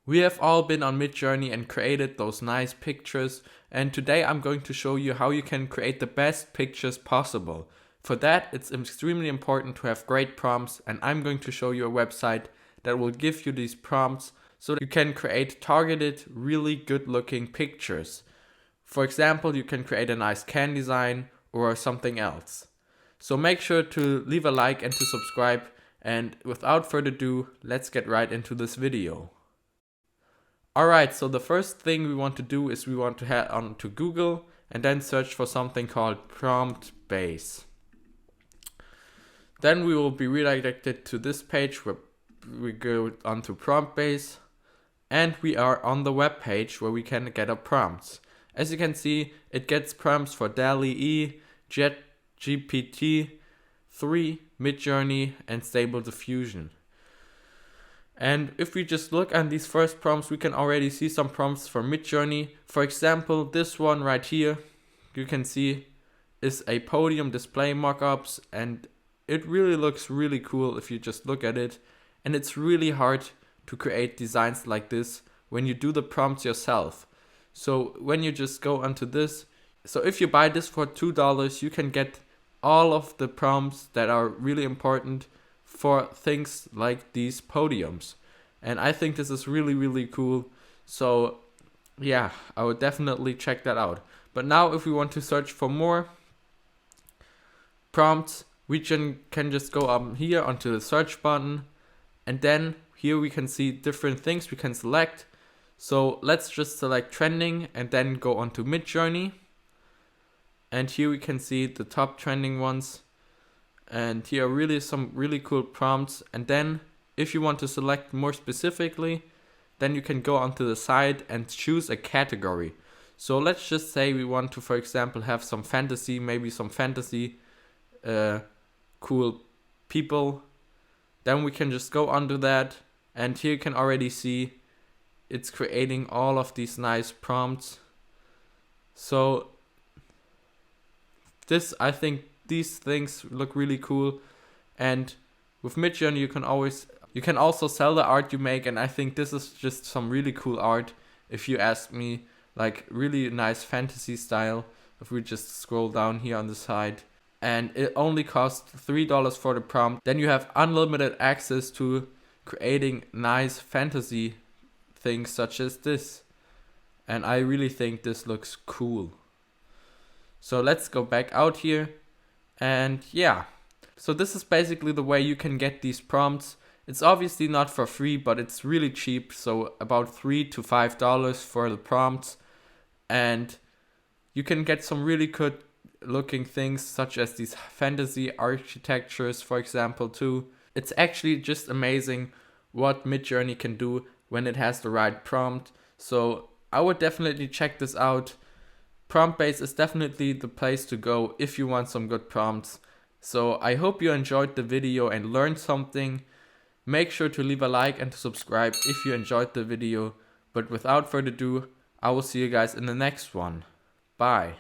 We have all been on Midjourney and created those nice pictures, and today I'm going to show you how you can create the best pictures possible. For that, it's extremely important to have great prompts, and I'm going to show you a website that will give you these prompts so that you can create targeted, really good looking pictures. For example, you can create a nice can design or something else. So make sure to leave a like and to subscribe, and without further ado, let's get right into this video. Alright, so the first thing we want to do is we want to head on to Google and then search for something called Promptbase. Then we will be redirected to this page where we go onto Promptbase, and we are on the web page where we can get our prompts. As you can see, it gets prompts for DALL-E, ChatGPT 3, Midjourney, and Stable Diffusion. And if we just look at these first prompts, we can already see some prompts for Midjourney. For example, this one right here, you can see is a Podium display mockups, and it really looks really cool if you just look at it. And it's really hard to create designs like this when you do the prompts yourself. So when you just go onto this, so if you buy this for $2, you can get all of the prompts that are really important for things like these podiums. And I think this is really, really cool. So yeah, I would definitely check that out. But now if we want to search for more prompts, we can just go up here onto the search button, and then here we can see different things we can select. So let's just select trending and then go onto Midjourney. And here we can see the top trending ones. And here are really some really cool prompts. And then if you want to select more specifically, then you can go onto the side and choose a category. So let's just say we want to, for example, have some fantasy, maybe some fantasy cool people. Then we can just go onto that, and here you can already see it's creating all of these nice prompts. So I think these things look really cool, and with Midjourney you can also sell the art you make, and I think this is just some really cool art if you ask me, like really nice fantasy style. If we just scroll down here on the side, and it only costs $3 for the prompt, then you have unlimited access to creating nice fantasy things such as this, and I really think this looks cool. So let's go back out here, and yeah, so this is basically the way you can get these prompts. It's obviously not for free, but it's really cheap, so about $3 to $5 for the prompts, and you can get some really good looking things such as these fantasy architectures, for example, too. It's actually just amazing what Midjourney can do when it has the right prompt. So I would definitely check this out. Promptbase is definitely the place to go if you want some good prompts. So I hope you enjoyed the video and learned something. Make sure to leave a like and to subscribe if you enjoyed the video. But without further ado, I will see you guys in the next one. Bye.